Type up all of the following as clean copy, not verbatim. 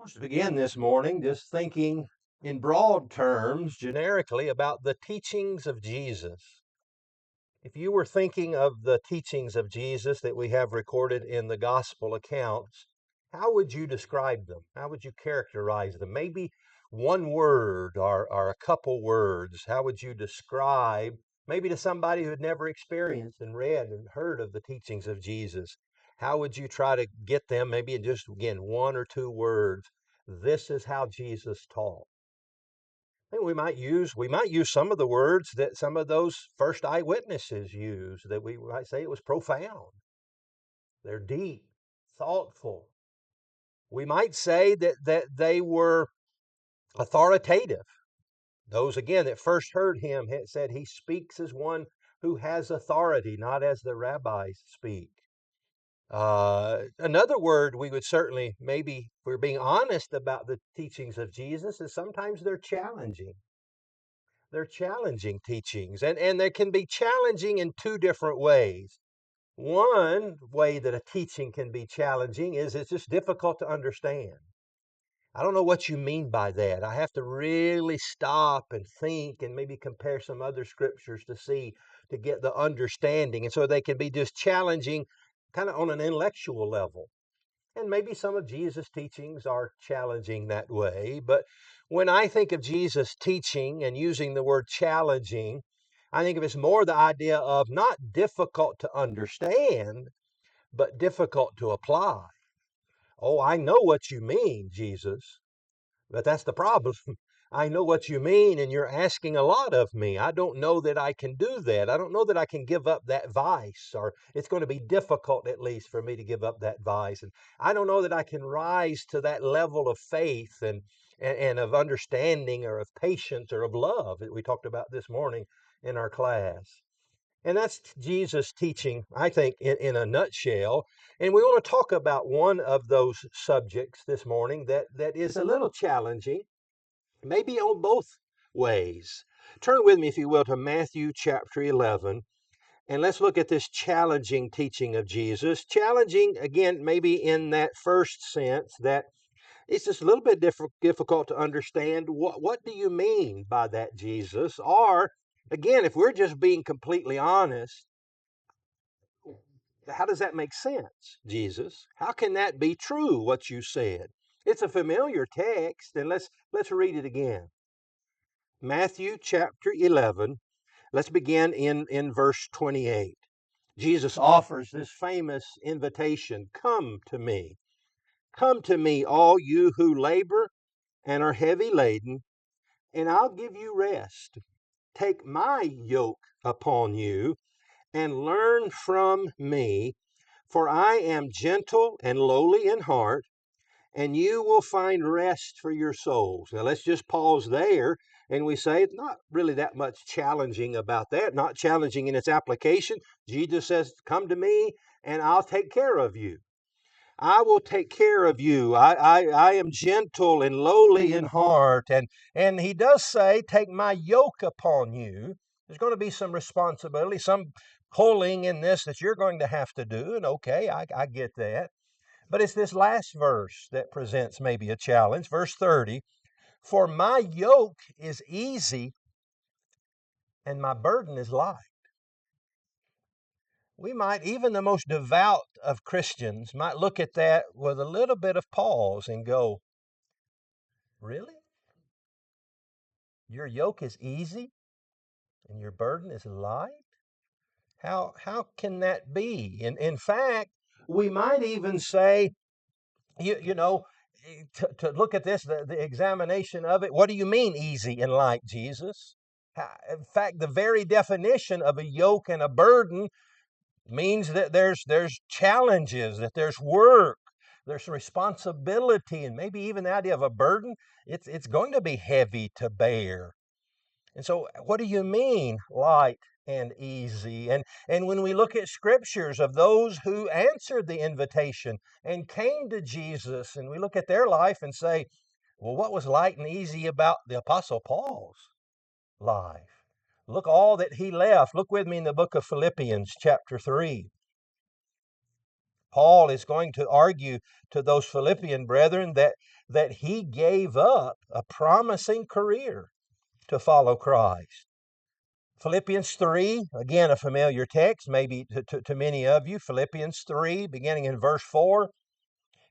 To begin this morning, just thinking in broad terms, generically, about the teachings of Jesus. If you were thinking of the teachings of Jesus that we have recorded in the gospel accounts, how would you describe them? How would you characterize them? Maybe one word or a couple words. How would you describe, maybe to somebody who had never experienced and read and heard of the teachings of Jesus? How would you try to get them, maybe in just, again, one or two words? This is how Jesus taught. I think we might use some of the words that some of those first eyewitnesses used, that we might say it was profound. They're deep, thoughtful. We might say that they were authoritative. Those again that first heard him had said he speaks as one who has authority, not as the rabbis speak. Another word we would certainly, maybe if we're being honest about the teachings of Jesus, is sometimes they're challenging. They're challenging teachings, and they can be challenging in two different ways. One way that a teaching can be challenging is it's just difficult to understand. I don't know what you mean by that. I have to really stop and think and maybe compare some other scriptures to get the understanding. And so they can be just challenging kind of on an intellectual level. And maybe some of Jesus' teachings are challenging that way. But when I think of Jesus' teaching and using the word challenging, I think of it as more the idea of not difficult to understand, but difficult to apply. Oh, I know what you mean, Jesus. But that's the problem. I know what you mean, and you're asking a lot of me. I don't know that I can do that. I don't know that I can give up that vice, or it's going to be difficult, at least, for me to give up that vice. And I don't know that I can rise to that level of faith and of understanding or of patience or of love that we talked about this morning in our class. And that's Jesus' teaching, I think, in a nutshell. And we want to talk about one of those subjects this morning that is a little challenging, maybe on both ways. Turn with me, if you will, to Matthew chapter 11, and let's look at this challenging teaching of Jesus. Challenging, again, maybe in that first sense that it's just a little bit difficult to understand. What do you mean by that, Jesus? Or, again, if we're just being completely honest, how does that make sense, Jesus? How can that be true, what you said? It's a familiar text, and let's read it again. Matthew chapter 11, let's begin in verse 28. Jesus offers this famous invitation, come to me, all you who labor and are heavy laden, and I'll give you rest. Take my yoke upon you and learn from me, for I am gentle and lowly in heart, and you will find rest for your souls. Now, let's just pause there and we say it's not really that much challenging about that, not challenging in its application. Jesus says, come to me and I'll take care of you. I will take care of you. I am gentle and lowly in heart. And he does say, take my yoke upon you. There's going to be some responsibility, some pulling in this that you're going to have to do. And okay, I get that. But it's this last verse that presents maybe a challenge. Verse 30, for my yoke is easy and my burden is light. We might, even the most devout of Christians, might look at that with a little bit of pause and go, really? Your yoke is easy and your burden is light? How can that be? And in fact, we might even say, you know, to look at this, the examination of it, what do you mean easy and light, Jesus? In fact, the very definition of a yoke and a burden means that there's challenges, that there's work, there's responsibility, and maybe even the idea of a burden. It's going to be heavy to bear. And so, what do you mean, light and easy? And when we look at scriptures of those who answered the invitation and came to Jesus, and we look at their life and say, well, what was light and easy about the Apostle Paul's life? Look all that he left. Look with me in the book of Philippians, chapter 3. Paul is going to argue to those Philippian brethren that he gave up a promising career to follow Christ. Philippians 3, again a familiar text, maybe to many of you. Philippians 3, beginning in verse 4,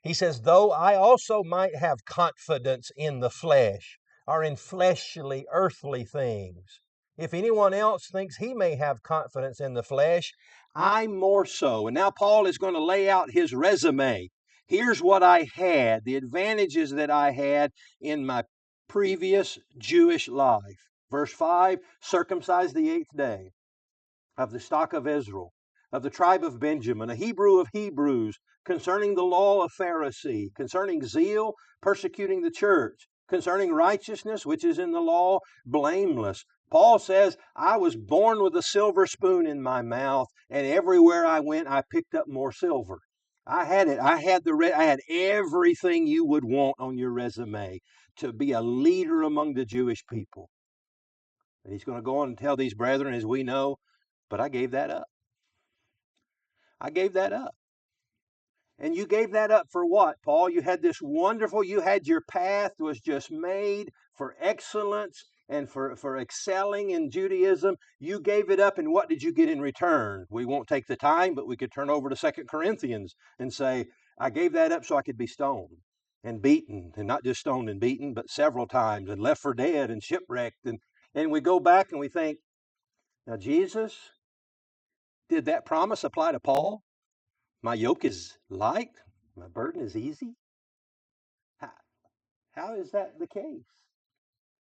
he says, though I also might have confidence in the flesh, or in fleshly, earthly things. If anyone else thinks he may have confidence in the flesh, I more so. And now Paul is going to lay out his resume. Here's what I had, the advantages that I had in my previous Jewish life. Verse 5, circumcised the 8th day, of the stock of Israel, of the tribe of Benjamin, a Hebrew of Hebrews, concerning the law of Pharisee, concerning zeal, persecuting the church, concerning righteousness, which is in the law, blameless. Paul says, I was born with a silver spoon in my mouth, and everywhere I went, I picked up more silver. I had it. I had everything you would want on your resume to be a leader among the Jewish people. And he's going to go on and tell these brethren, as we know, but I gave that up. I gave that up. And you gave that up for what, Paul? You had your path was just made for excellence and for excelling in Judaism. You gave it up, and what did you get in return? We won't take the time, but we could turn over to 2 Corinthians and say, I gave that up so I could be stoned and beaten, and not just stoned and beaten, but several times, and left for dead and shipwrecked. And we go back and we think, now, Jesus, did that promise apply to Paul? My yoke is light, my burden is easy. How, how is that the case?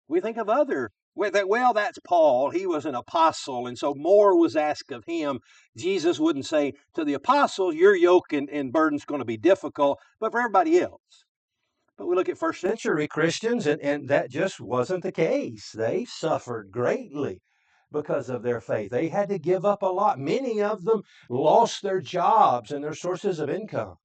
We think of that's Paul. He was an apostle, and so more was asked of him. Jesus wouldn't say to the apostles, your yoke and burden's going to be difficult, but for everybody else. But we look at first century Christians, and that just wasn't the case. They suffered greatly because of their faith. They had to give up a lot. Many of them lost their jobs and their sources of income.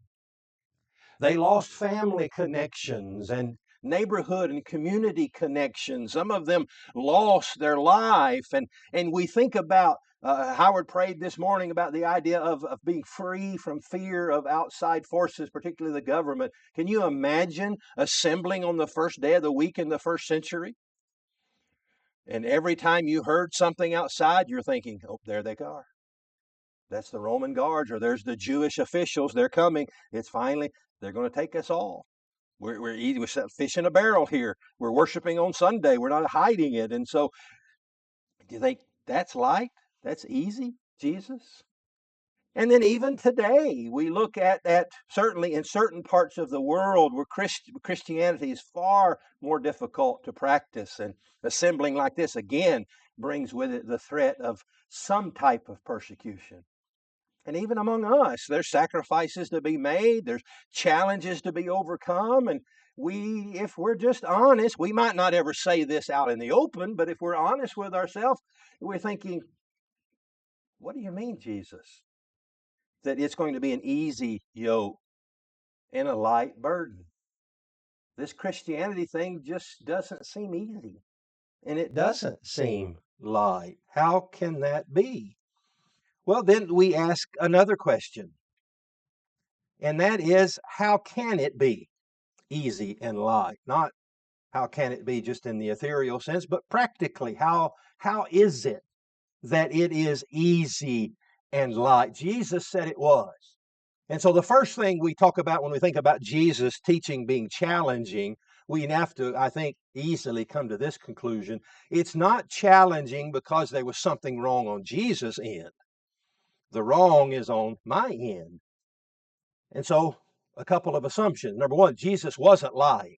They lost family connections and neighborhood and community connections. Some of them lost their life. And we think about, Howard prayed this morning about the idea of being free from fear of outside forces, particularly the government. Can you imagine assembling on the first day of the week in the first century? And every time you heard something outside, you're thinking, oh, there they are. That's the Roman guards, or there's the Jewish officials. They're coming. They're going to take us all. We're fish in a barrel here. We're worshiping on Sunday. We're not hiding it. And so, do you think that's light? That's easy, Jesus? And then even today, we look at certainly in certain parts of the world where Christianity is far more difficult to practice. And assembling like this, again, brings with it the threat of some type of persecution. And even among us, there's sacrifices to be made, there's challenges to be overcome. And if we're just honest, we might not ever say this out in the open, but if we're honest with ourselves, we're thinking, what do you mean, Jesus? That it's going to be an easy yoke and a light burden. This Christianity thing just doesn't seem easy. And it doesn't seem light. How can that be? Well, then we ask another question. And that is, how can it be easy and light? Not how can it be just in the ethereal sense, but practically, how is it that it is easy and light? Jesus said it was. And so the first thing we talk about when we think about Jesus' teaching being challenging, we have to, I think, easily come to this conclusion. It's not challenging because there was something wrong on Jesus' end. The wrong is on my end. And so a couple of assumptions. Number one, Jesus wasn't lying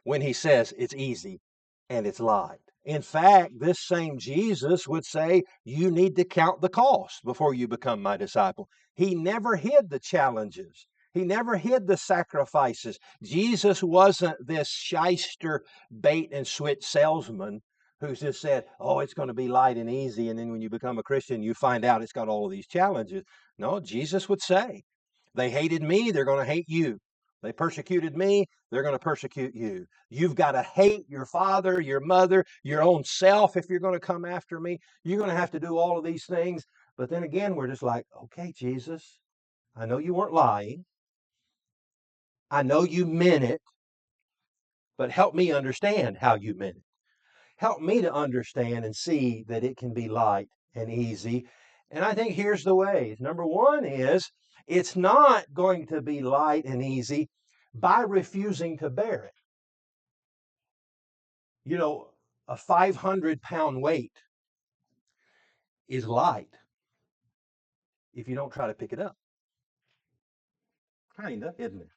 when he says it's easy and it's light. In fact, this same Jesus would say, you need to count the cost before you become my disciple. He never hid the challenges. He never hid the sacrifices. Jesus wasn't this shyster bait and switch salesman who just said, oh, it's going to be light and easy. And then when you become a Christian, you find out it's got all of these challenges. No, Jesus would say, they hated me, they're going to hate you. They persecuted me, they're going to persecute you. You've got to hate your father, your mother, your own self if you're going to come after me. You're going to have to do all of these things. But then again, we're just like, okay, Jesus, I know you weren't lying. I know you meant it, but help me understand how you meant it. Help me to understand and see that it can be light and easy. And I think here's the ways. Number one is it's not going to be light and easy by refusing to bear it. You know, a 500-pound weight is light if you don't try to pick it up. Kind of, isn't it?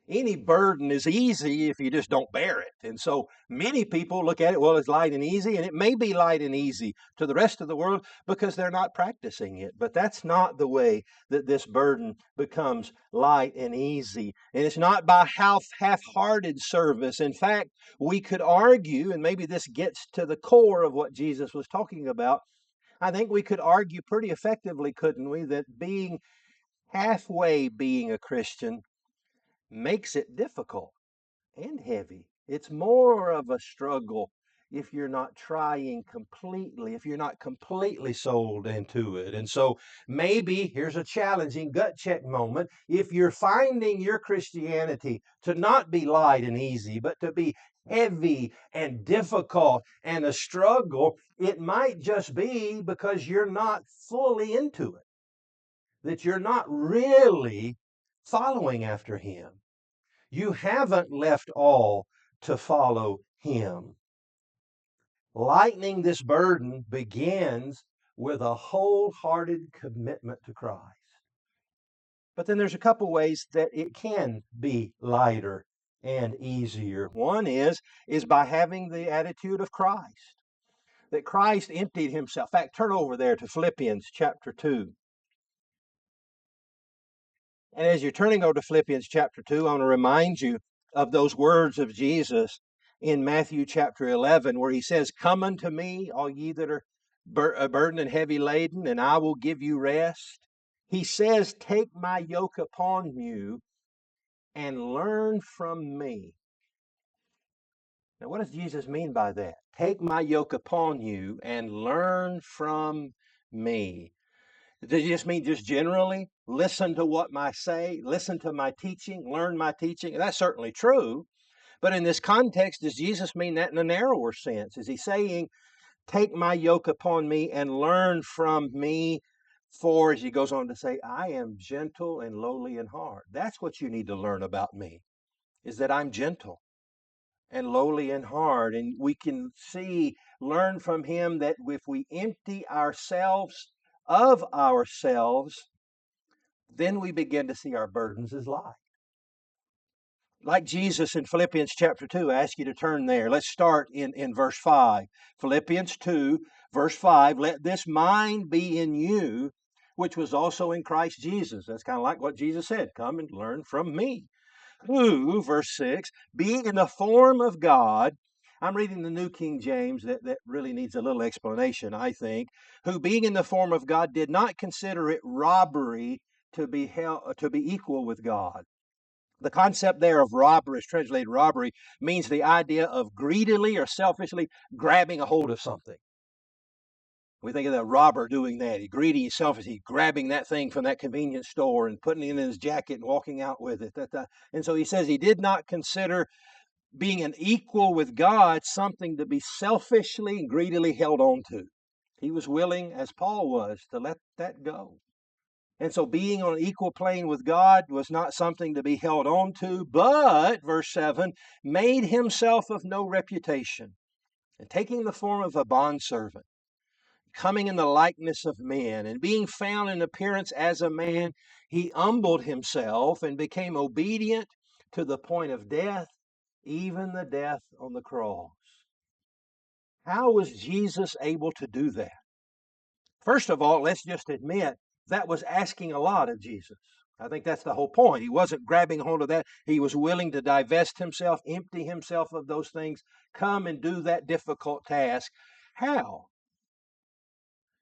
Any burden is easy if you just don't bear it. And so many people look at it, well, it's light and easy, and it may be light and easy to the rest of the world because they're not practicing it. But that's not the way that this burden becomes light and easy. And it's not by half-hearted service. In fact, we could argue, and maybe this gets to the core of what Jesus was talking about. I think we could argue pretty effectively, couldn't we, that being halfway being a Christian makes it difficult and heavy. It's more of a struggle if you're not trying completely, if you're not completely sold into it. And so maybe here's a challenging gut check moment. If you're finding your Christianity to not be light and easy, but to be heavy and difficult and a struggle, it might just be because you're not fully into it, that you're not really following after Him. You haven't left all to follow Him. Lightening this burden begins with a wholehearted commitment to Christ. But then there's a couple ways that it can be lighter and easier. One is by having the attitude of Christ, that Christ emptied Himself. In fact, turn over there to Philippians chapter 2. And as you're turning over to Philippians chapter 2, I want to remind you of those words of Jesus in Matthew chapter 11, where He says, "Come unto me, all ye that are burdened and heavy laden, and I will give you rest." He says, "Take my yoke upon you and learn from me." Now, what does Jesus mean by that? Take my yoke upon you and learn from me. Does it just mean just generally listen to what I say, listen to my teaching, learn my teaching? That's certainly true. But in this context, does Jesus mean that in a narrower sense? Is He saying, take my yoke upon me and learn from me? For, as He goes on to say, I am gentle and lowly in heart. That's what you need to learn about me, is that I'm gentle and lowly in heart. And we can learn from Him that if we empty ourselves of ourselves, then we begin to see our burdens as light. Like Jesus in Philippians chapter 2, I ask you to turn there. Let's start in verse 5. Philippians 2, verse 5, let this mind be in you, which was also in Christ Jesus. That's kind of like what Jesus said, come and learn from me. Who, verse 6, being in the form of God, I'm reading the New King James, that really needs a little explanation, I think. Who, being in the form of God, did not consider it robbery to be equal with God. The concept there of robbery, is translated robbery, means the idea of greedily or selfishly grabbing a hold of something. We think of the robber doing that. He's greedy, he's selfish, he's grabbing that thing from that convenience store and putting it in his jacket and walking out with it. And so he says he did not consider being an equal with God something to be selfishly and greedily held on to. He was willing, as Paul was, to let that go. And so being on an equal plane with God was not something to be held on to, but, verse 7, made Himself of no reputation, and taking the form of a bondservant, coming in the likeness of men, and being found in appearance as a man, He humbled Himself and became obedient to the point of death, even the death on the cross. How was Jesus able to do that? First of all, let's just admit that was asking a lot of Jesus. I think that's the whole point. He wasn't grabbing hold of that. He was willing to divest Himself, empty Himself of those things, come and do that difficult task. How?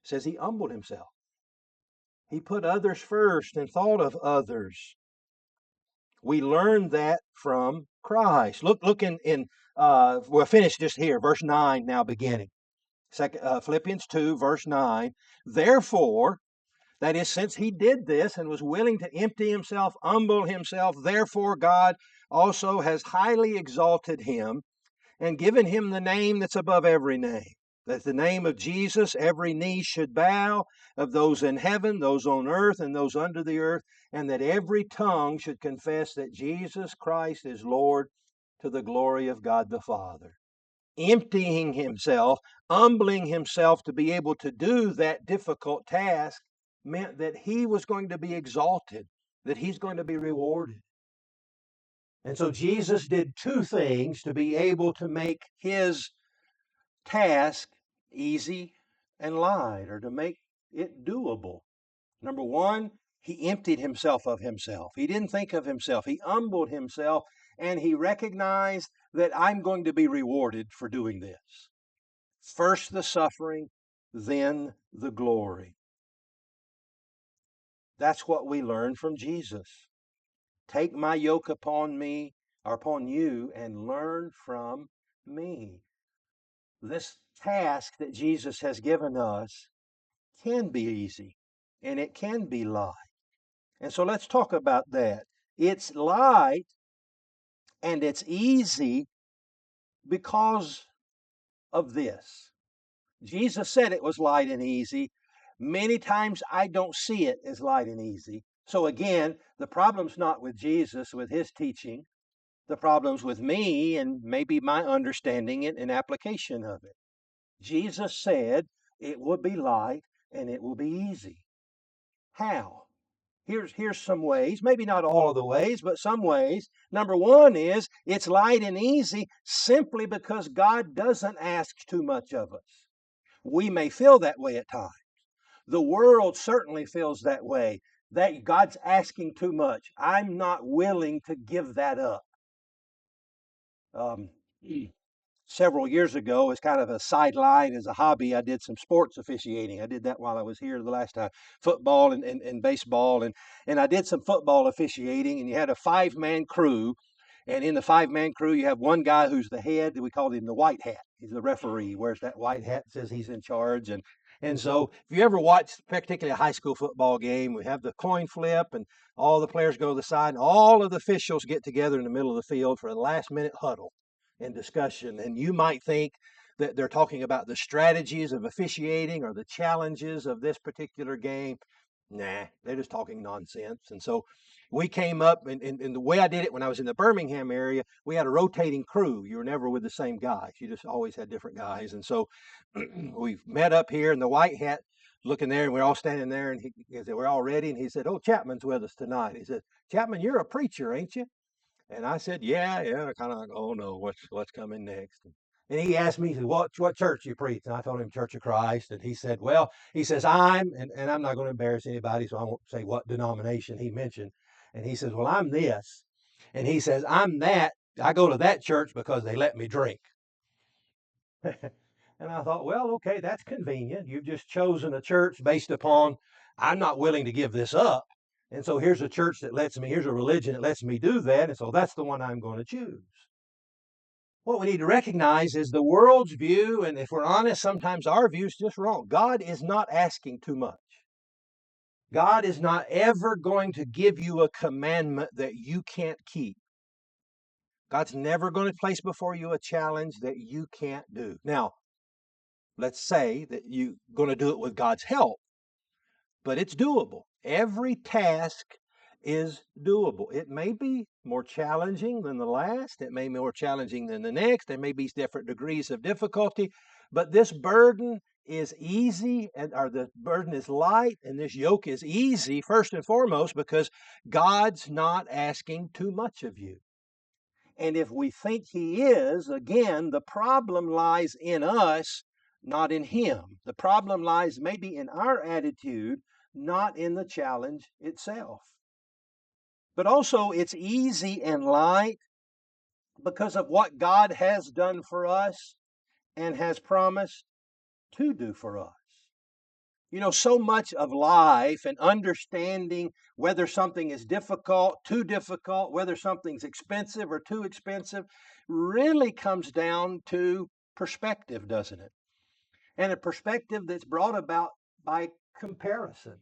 It says He humbled Himself. He put others first and thought of others. We learn that from Christ. Look we'll finish just here, verse 9 now beginning. Philippians 2, verse 9. Therefore, That is, since he did this and was willing to empty himself, humble himself, therefore God also has highly exalted him and given him the name that's above every name. That at the name of Jesus, every knee should bow, of those in heaven, those on earth, and those under the earth, and that every tongue should confess that Jesus Christ is Lord, to the glory of God the Father. Emptying himself, humbling himself to be able to do that difficult task meant that he was going to be exalted, that he's going to be rewarded. And so Jesus did two things to be able to make his task easy and light, or to make it doable. Number one, he emptied himself of himself. He didn't think of himself. He humbled himself, and he recognized that I'm going to be rewarded for doing this. First the suffering, then the glory. That's what we learn from Jesus. Take my yoke upon me, or upon you, and learn from me. This task that Jesus has given us can be easy, and it can be light. And so let's talk about that. It's light and it's easy because of this. Jesus said it was light and easy. Many times I don't see it as light and easy. So again, the problem's not with Jesus, with his teaching. The problem's with me and maybe my understanding it and application of it. Jesus said it will be light and it will be easy. How? Here's some ways, maybe not all of the ways, but some ways. Number one is it's light and easy simply because God doesn't ask too much of us. We may feel that way at times. The world certainly feels that way, that God's asking too much. I'm not willing to give that up. Um, Several years ago, as kind of a sideline, as a hobby, I did some sports officiating. I did that while I was here the last time, football and baseball. And I did some football officiating, and you had a five-man crew. And in the five-man crew, you have one guy who's the head. We called him the white hat. He's the referee. He wears that white hat, says he's in charge. And so if you ever watch, particularly a high school football game, we have the coin flip, and all the players go to the side, and all of the officials get together in the middle of the field for a last-minute huddle and discussion. And you might think that they're talking about the strategies of officiating or the challenges of this particular game. Nah, they're just talking nonsense. And so we came up, and the way I did it when I was in the Birmingham area, we had a rotating crew. You were never with the same guys. You just always had different guys. And so we met up here, and the white hat looking there, and we're all standing there, and he said, we're all ready. And he said, oh, Chapman's with us tonight. He said, Chapman, you're a preacher, ain't you? And I said, yeah, kind of like, oh no, what's coming next? And he asked me, he said, what church you preach? And I told him Church of Christ. And he said, well, he says, and I'm not going to embarrass anybody, so I won't say what denomination he mentioned. And he says, well, I'm this. And he says, I'm that. I go to that church because they let me drink. And I thought, well, okay, that's convenient. You've just chosen a church based upon, I'm not willing to give this up. And so here's a church that lets me, here's a religion that lets me do that. And so that's the one I'm going to choose. What we need to recognize is the world's view, and if we're honest, sometimes our view is just wrong. God is not asking too much. God is not ever going to give you a commandment that you can't keep. God's never going to place before you a challenge that you can't do. Now, let's say that you're going to do it with God's help, but it's doable. Every task is doable. It may be more challenging than the last. It may be more challenging than the next. There may be different degrees of difficulty, but this burden is easy, or the burden is light, and this yoke is easy, first and foremost, because God's not asking too much of you. And if we think he is, again, the problem lies in us, not in him. The problem lies maybe in our attitude, not in the challenge itself. But also, it's easy and light because of what God has done for us and has promised to do for us. You know, so much of life and understanding whether something is difficult, too difficult, whether something's expensive or too expensive, really comes down to perspective, doesn't it? And a perspective that's brought about by comparison.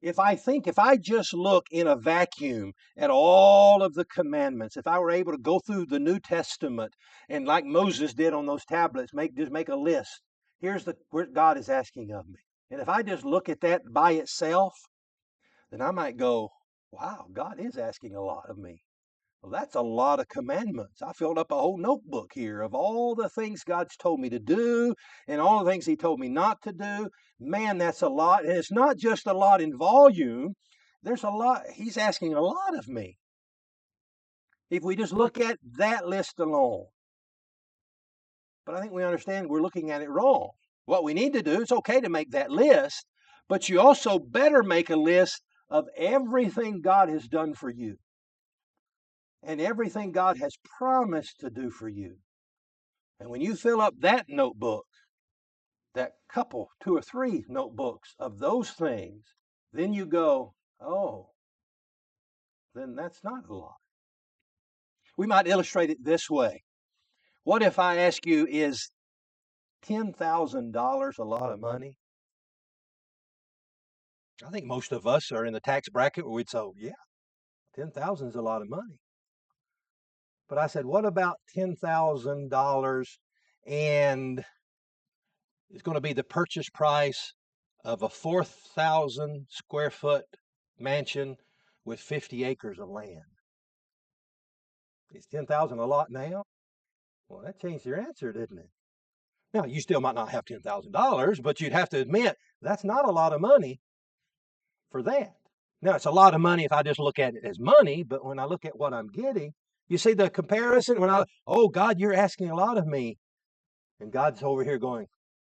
If I just look in a vacuum at all of the commandments, if I were able to go through the New Testament and like Moses did on those tablets, just make a list. Here's what God is asking of me. And if I just look at that by itself, then I might go, wow, God is asking a lot of me. Well, that's a lot of commandments. I filled up a whole notebook here of all the things God's told me to do and all the things He told me not to do. Man, that's a lot. And it's not just a lot in volume, there's a lot. He's asking a lot of me. If we just look at that list alone. But I think we understand we're looking at it wrong. What we need to do, it's okay to make that list, but you also better make a list of everything God has done for you and everything God has promised to do for you. And when you fill up that notebook, that couple, 2 or 3 notebooks of those things, then you go, oh, then that's not a lot. We might illustrate it this way. What if I ask you, is $10,000 a lot of money? I think most of us are in the tax bracket where we'd say, yeah, 10,000 is a lot of money. But I said, what about $10,000 and it's going to be the purchase price of a 4,000 square foot mansion with 50 acres of land? Is 10,000 a lot now? Well, that changed your answer, didn't it? Now, you still might not have $10,000, but you'd have to admit that's not a lot of money for that. Now, it's a lot of money if I just look at it as money, but when I look at what I'm getting, you see the comparison? Oh, God, you're asking a lot of me. And God's over here going,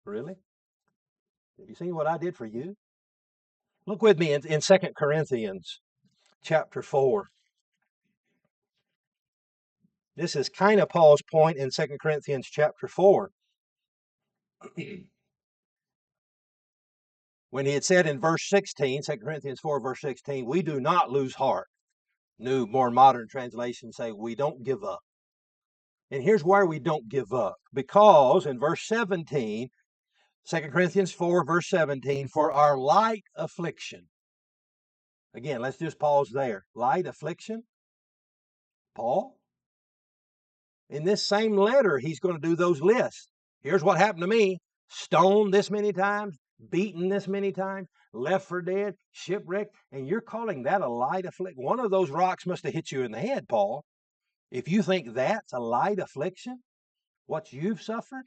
really? Have you seen what I did for you? Look with me in 2 Corinthians chapter 4. This is kind of Paul's point in 2 Corinthians chapter 4. When he had said in verse 16, 2 Corinthians 4, verse 16, we do not lose heart. New, more modern translations say we don't give up. And here's why we don't give up. Because in verse 17, 2 Corinthians 4, verse 17, for our light affliction. Again, let's just pause there. Light affliction? Paul? In this same letter, he's going to do those lists. Here's what happened to me. Stoned this many times, beaten this many times, left for dead, shipwrecked, and you're calling that a light affliction? One of those rocks must have hit you in the head, Paul. If you think that's a light affliction, what you've suffered?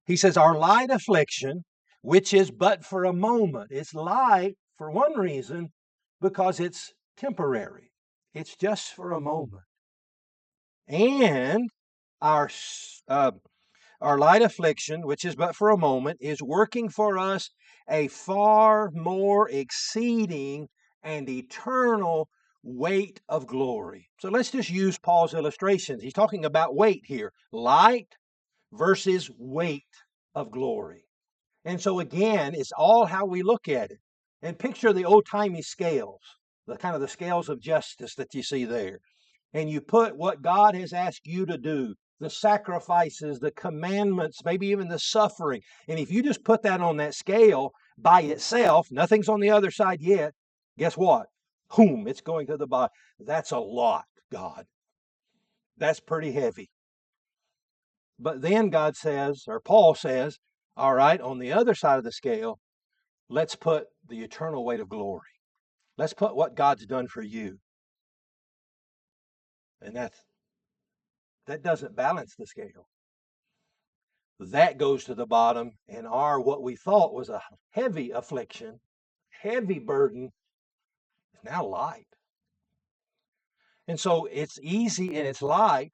He says, our light affliction, which is but for a moment. It's light for one reason, because it's temporary. It's just for a moment. And our light affliction, which is but for a moment, is working for us a far more exceeding and eternal weight of glory. So let's just use Paul's illustrations. He's talking about weight here. Light versus weight of glory. And so again, it's all how we look at it. And picture the old-timey scales, the kind of the scales of justice that you see there. And you put what God has asked you to do, the sacrifices, the commandments, maybe even the suffering. And if you just put that on that scale by itself, nothing's on the other side yet, guess what? Boom, it's going to the bottom. That's a lot, God. That's pretty heavy. But then God says, or Paul says, all right, on the other side of the scale, let's put the eternal weight of glory. Let's put what God's done for you. And that doesn't balance the scale. That goes to the bottom, and our what we thought was a heavy affliction, heavy burden, is now light. And so it's easy and it's light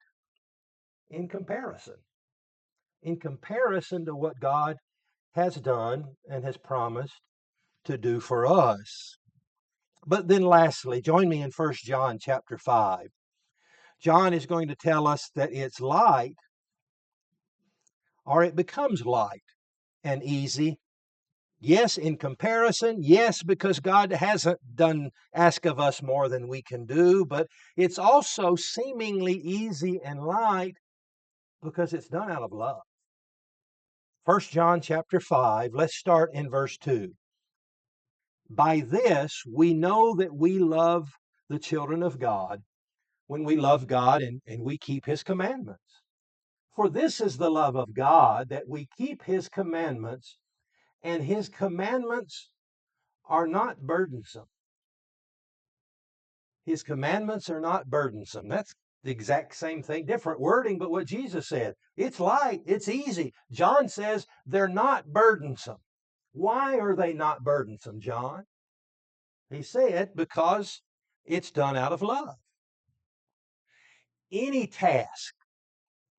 in comparison. In comparison to what God has done and has promised to do for us. But then lastly, join me in 1 John chapter 5. John is going to tell us that it's light, or it becomes light and easy. Yes, in comparison. Yes, because God hasn't ask of us more than we can do, but it's also seemingly easy and light because it's done out of love. 1 John chapter 5, let's start in verse 2. By this, we know that we love the children of God when we love God and we keep his commandments. For this is the love of God, that we keep his commandments, and his commandments are not burdensome. His commandments are not burdensome. That's the exact same thing, different wording, but what Jesus said. It's light, it's easy. John says they're not burdensome. Why are they not burdensome, John? He said because it's done out of love. Any task,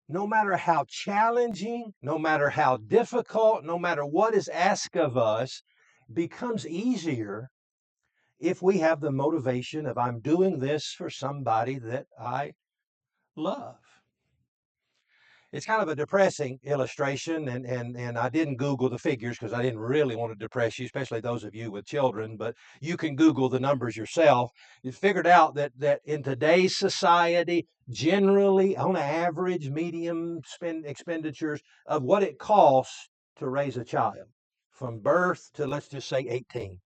no matter how challenging, no matter how difficult, no matter what is asked of us, becomes easier if we have the motivation of I'm doing this for somebody that I love. It's kind of a depressing illustration, and I didn't Google the figures because I didn't really want to depress you, especially those of you with children, but you can Google the numbers yourself. You figured out that in today's society, generally, on average, medium expenditures of what it costs to raise a child from birth to, let's just say, 18.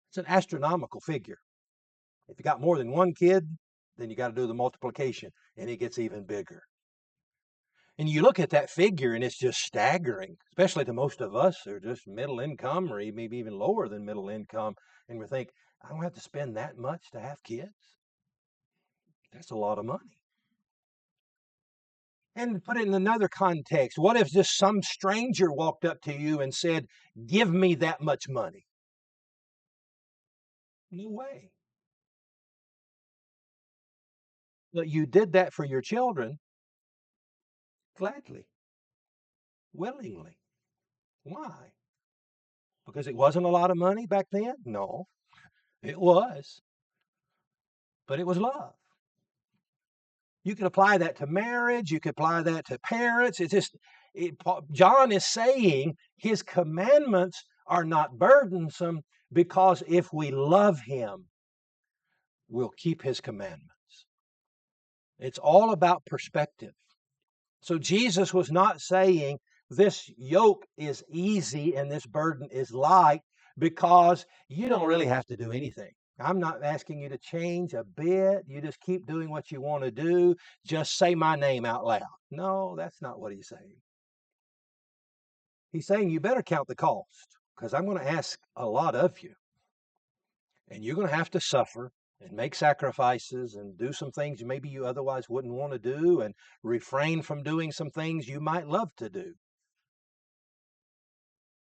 It's an astronomical figure. If you got more than one kid, then you got to do the multiplication, and it gets even bigger. And you look at that figure and it's just staggering, especially to most of us who are just middle income or maybe even lower than middle income. And we think, I don't have to spend that much to have kids. That's a lot of money. And put it in another context. What if just some stranger walked up to you and said, give me that much money? No way. But you did that for your children gladly, willingly. Why? Because it wasn't a lot of money back then? No, it was. But it was love. You can apply that to marriage. You can apply that to parents. John is saying his commandments are not burdensome because if we love him, we'll keep his commandments. It's all about perspective. So Jesus was not saying this yoke is easy and this burden is light because you don't really have to do anything. I'm not asking you to change a bit. You just keep doing what you want to do. Just say my name out loud. No, that's not what he's saying. He's saying you better count the cost because I'm going to ask a lot of you. And you're going to have to suffer and make sacrifices and do some things maybe you otherwise wouldn't want to do and refrain from doing some things you might love to do.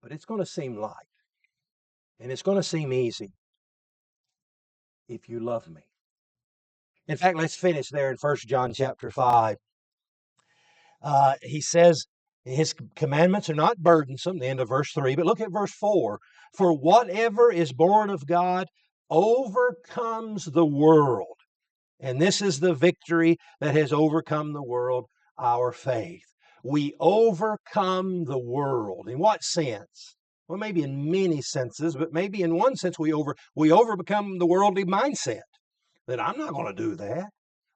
But it's going to seem light and it's going to seem easy if you love me. In fact, let's finish there in 1 John chapter 5. He says his commandments are not burdensome, the end of verse 3. But look at verse 4. For whatever is born of God overcomes the world. And this is the victory that has overcome the world, our faith. We overcome the world. In what sense? Well, maybe in many senses, but maybe in one sense we overcome the worldly mindset that I'm not going to do that.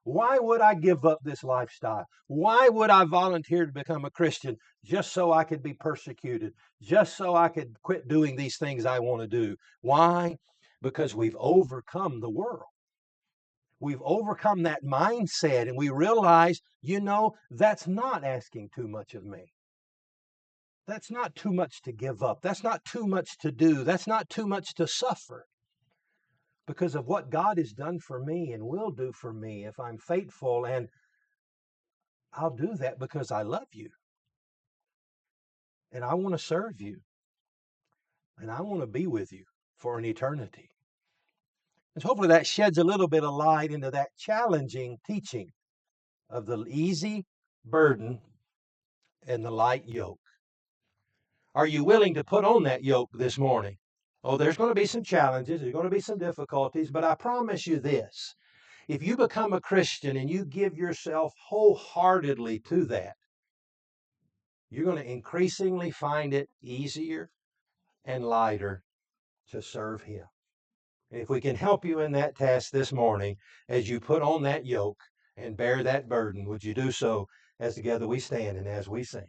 Why would I give up this lifestyle? Why would I volunteer to become a Christian just so I could be persecuted, just so I could quit doing these things I want to do? Why? Because we've overcome the world. We've overcome that mindset and we realize, that's not asking too much of me. That's not too much to give up. That's not too much to do. That's not too much to suffer because of what God has done for me and will do for me if I'm faithful. And I'll do that because I love you and I want to serve you and I want to be with you for an eternity. And hopefully that sheds a little bit of light into that challenging teaching of the easy burden and the light yoke. Are you willing to put on that yoke this morning? Oh, there's going to be some challenges, there's going to be some difficulties, but I promise you this. If you become a Christian and you give yourself wholeheartedly to that, you're going to increasingly find it easier and lighter to serve him. And if we can help you in that task this morning, as you put on that yoke and bear that burden, would you do so as together we stand and as we sing?